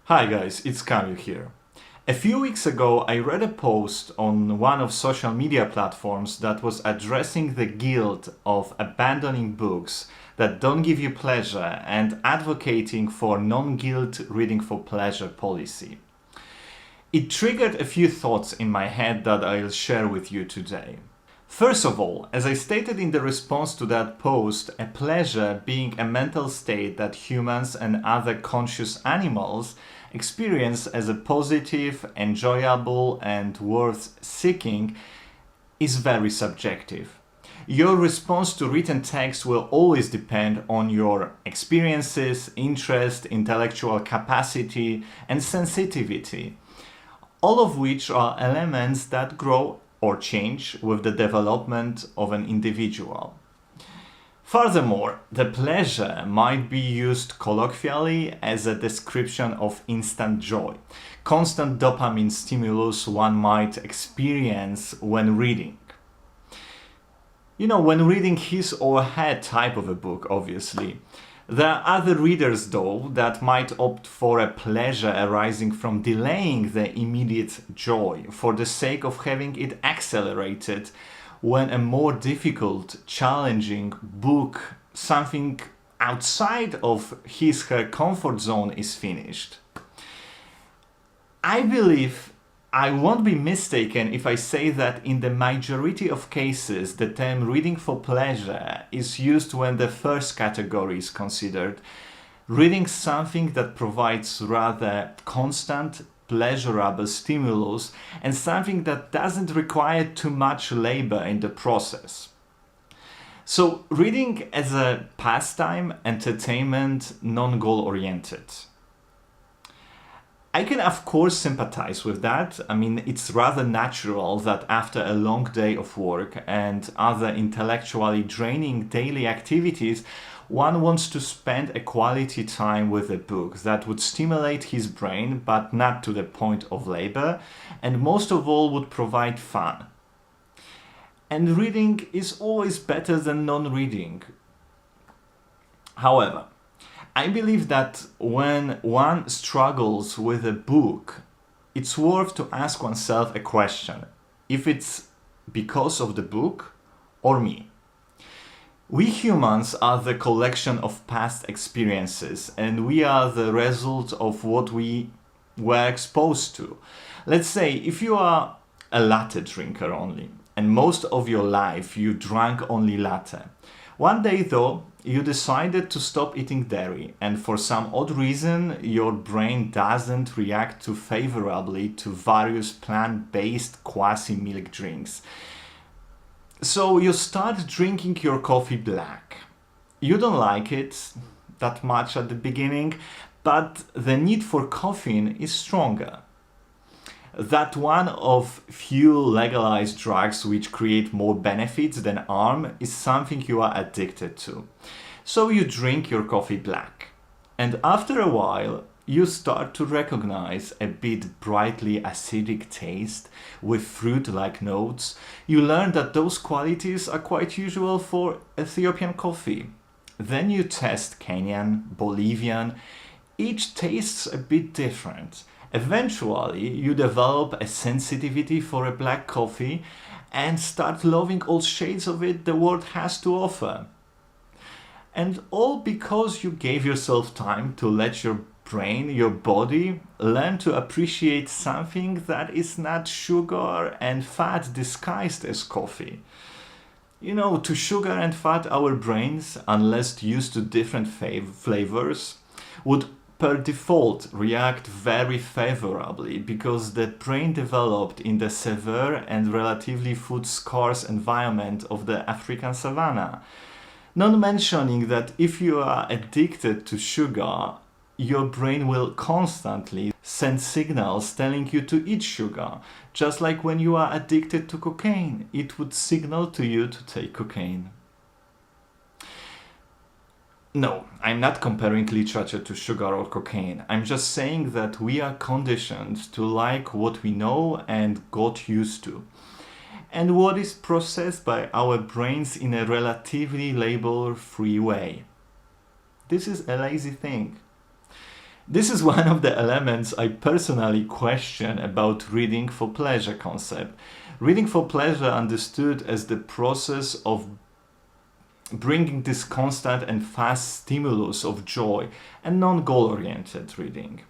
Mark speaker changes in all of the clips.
Speaker 1: Hi guys, it's Kamil here. A few weeks ago I read a post on one of social media platforms that was addressing the guilt of abandoning books that don't give you pleasure and advocating for non-guilt reading for pleasure policy. It triggered a few thoughts in my head that I'll share with you today. First of all, as I stated in the response to that post, a pleasure being a mental state that humans and other conscious animals experience as a positive, enjoyable, and worth seeking is very subjective. Your response to written text will always depend on your experiences, interest, intellectual capacity, and sensitivity, all of which are elements that grow or change with the development of an individual. Furthermore, the pleasure might be used colloquially as a description of instant joy, constant dopamine stimulus one might experience when reading. When reading his or her type of a book, obviously. There are other readers, though, that might opt for a pleasure arising from delaying the immediate joy for the sake of having it accelerated when a more difficult, challenging book, something outside of his/her comfort zone, is finished. I believe I won't be mistaken if I say that in the majority of cases the term reading for pleasure is used when the first category is considered, reading something that provides rather constant, pleasurable stimulus and something that doesn't require too much labor in the process. So reading as a pastime, entertainment, non-goal oriented. I can of course sympathize with that. It's rather natural that after a long day of work and other intellectually draining daily activities, one wants to spend a quality time with a book that would stimulate his brain, but not to the point of labor, and most of all would provide fun. And reading is always better than non-reading. However, I believe that when one struggles with a book, it's worth to ask oneself a question, if it's because of the book or me. We humans are the collection of past experiences, and we are the result of what we were exposed to. Let's say if you are a latte drinker only, and most of your life you drank only latte. One day though, you decided to stop eating dairy, and for some odd reason your brain doesn't react too favorably to various plant-based quasi-milk drinks. So you start drinking your coffee black. You don't like it that much at the beginning, but the need for caffeine is stronger. That one of few legalized drugs which create more benefits than harm is something you are addicted to. So you drink your coffee black. And after a while, you start to recognize a bit brightly acidic taste with fruit-like notes. You learn that those qualities are quite usual for Ethiopian coffee. Then you test Kenyan, Bolivian. Each tastes a bit different. Eventually, you develop a sensitivity for a black coffee and start loving all shades of it the world has to offer. And all because you gave yourself time to let your brain, your body, learn to appreciate something that is not sugar and fat disguised as coffee. To sugar and fat, our brains, unless used to different flavors, would per default react very favorably because the brain developed in the severe and relatively food-scarce environment of the African savanna. Not mentioning that if you are addicted to sugar, your brain will constantly send signals telling you to eat sugar. Just like when you are addicted to cocaine, it would signal to you to take cocaine. No, I'm not comparing literature to sugar or cocaine. I'm just saying that we are conditioned to like what we know and got used to, and what is processed by our brains in a relatively label-free way. This is a lazy thing. This is one of the elements I personally question about reading for pleasure concept. Reading for pleasure understood as the process of bringing this constant and fast stimulus of joy and non-goal oriented reading.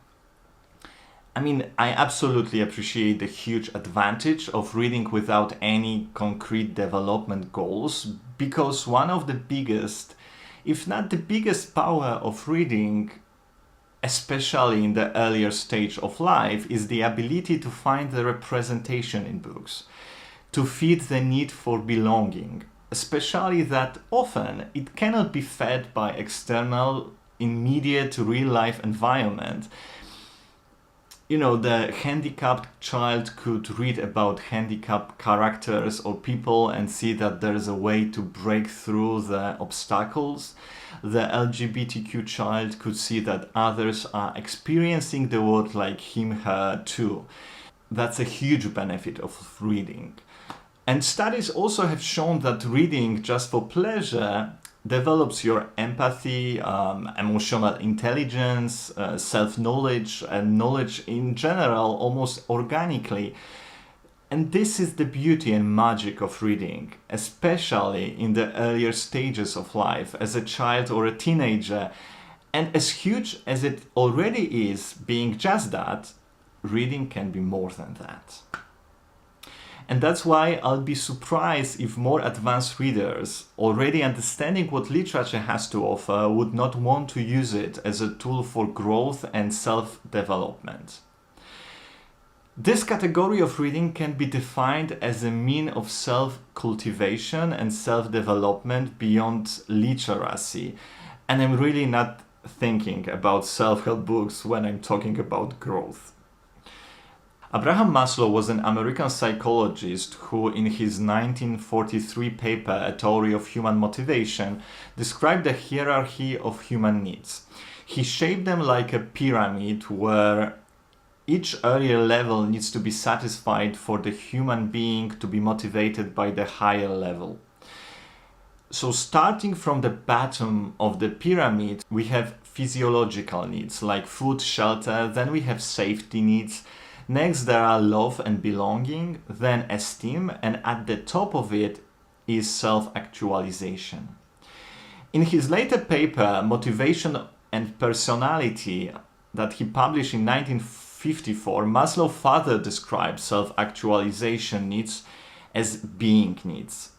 Speaker 1: I mean, I absolutely appreciate the huge advantage of reading without any concrete development goals, because one of the biggest, if not the biggest power of reading, especially in the earlier stage of life, is the ability to find the representation in books, to feed the need for belonging, especially that often it cannot be fed by external, immediate real-life environment. You know, the handicapped child could read about handicapped characters or people and see that there's a way to break through the obstacles. The LGBTQ child could see that others are experiencing the world like him, her too. That's a huge benefit of reading. And studies also have shown that reading just for pleasure develops your empathy, emotional intelligence, self-knowledge, and knowledge in general almost organically. And this is the beauty and magic of reading, especially in the earlier stages of life, as a child or a teenager. And as huge as it already is, being just that, reading can be more than that. And that's why I'll be surprised if more advanced readers, already understanding what literature has to offer, would not want to use it as a tool for growth and self-development. This category of reading can be defined as a mean of self-cultivation and self-development beyond literacy. And I'm really not thinking about self-help books when I'm talking about growth. Abraham Maslow was an American psychologist who, in his 1943 paper, A Theory of Human Motivation, described the hierarchy of human needs. He shaped them like a pyramid where each earlier level needs to be satisfied for the human being to be motivated by the higher level. So starting from the bottom of the pyramid, we have physiological needs like food, shelter, then we have safety needs. Next, there are love and belonging, then esteem, and at the top of it is self-actualization. In his later paper, Motivation and Personality, that he published in 1954, Maslow further describes self-actualization needs as being needs,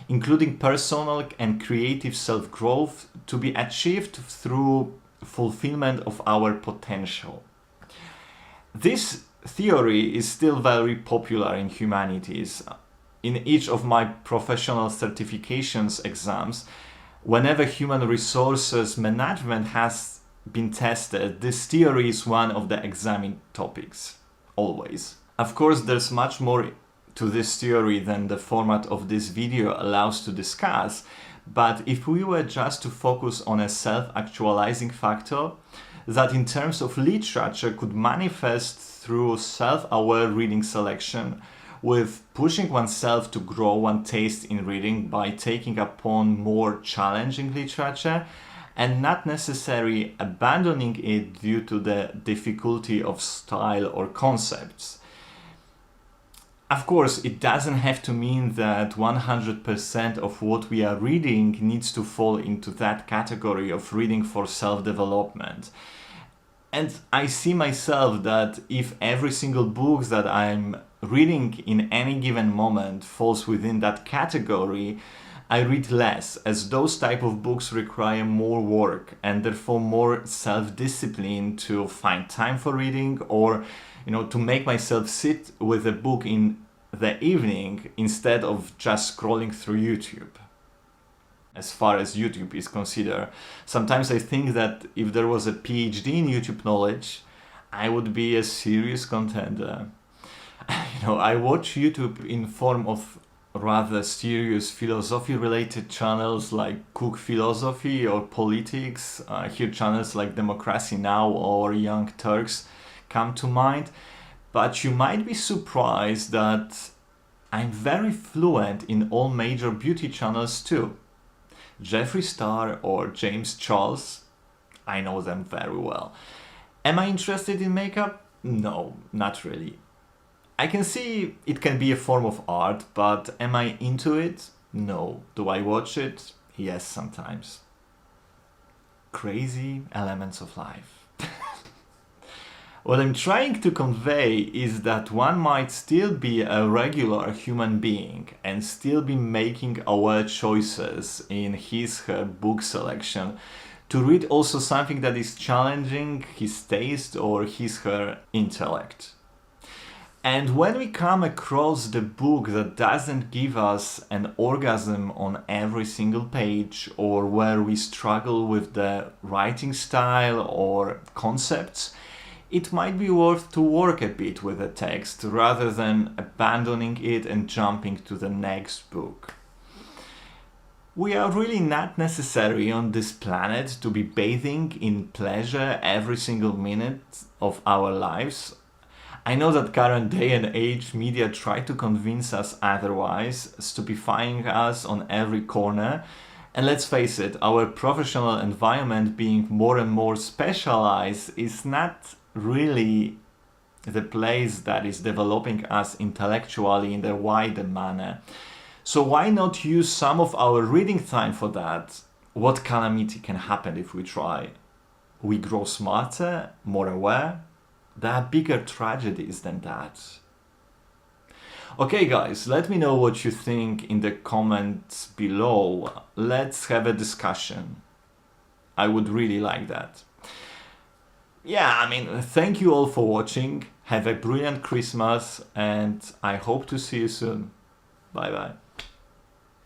Speaker 1: including personal and creative self-growth to be achieved through fulfillment of our potential. This theory is still very popular in humanities. In each of my professional certifications exams, whenever human resources management has been tested, this theory is one of the examined topics, always. Of course, there's much more to this theory than the format of this video allows to discuss, but if we were just to focus on a self-actualizing factor, that in terms of literature could manifest through self-aware reading selection, with pushing oneself to grow one's taste in reading by taking upon more challenging literature and not necessarily abandoning it due to the difficulty of style or concepts. Of course, it doesn't have to mean that 100% of what we are reading needs to fall into that category of reading for self-development. And I see myself that if every single book that I'm reading in any given moment falls within that category, I read less, as those type of books require more work and therefore more self-discipline to find time for reading, or to make myself sit with a book in the evening instead of just scrolling through YouTube. As far as YouTube is considered, sometimes I think that if there was a PhD in YouTube knowledge, I would be a serious contender. I watch YouTube in form of rather serious philosophy-related channels like Cook Philosophy or Politics. Here channels like Democracy Now! Or Young Turks come to mind. But you might be surprised that I'm very fluent in all major beauty channels too. Jeffree Star or James Charles, I know them very well. Am I interested in makeup? No, not really. I can see it can be a form of art, but am I into it? No. Do I watch it? Yes, sometimes. Crazy elements of life. What I'm trying to convey is that one might still be a regular human being and still be making aware choices in his/her book selection to read also something that is challenging his taste or his/her intellect. And when we come across the book that doesn't give us an orgasm on every single page, or where we struggle with the writing style or concepts, it might be worth to work a bit with the text rather than abandoning it and jumping to the next book. We are really not necessary on this planet to be bathing in pleasure every single minute of our lives. I know that current day and age media try to convince us otherwise, stupefying us on every corner. And let's face it, our professional environment being more and more specialized is not really the place that is developing us intellectually in the wider manner. So why not use some of our reading time for that? What calamity can happen if we try? We grow smarter, more aware. There are bigger tragedies than that. Okay guys, let me know what you think in the comments below. Let's have a discussion. I would really like that. Yeah, I mean, thank you all for watching. Have a brilliant Christmas and I hope to see you soon. Bye bye.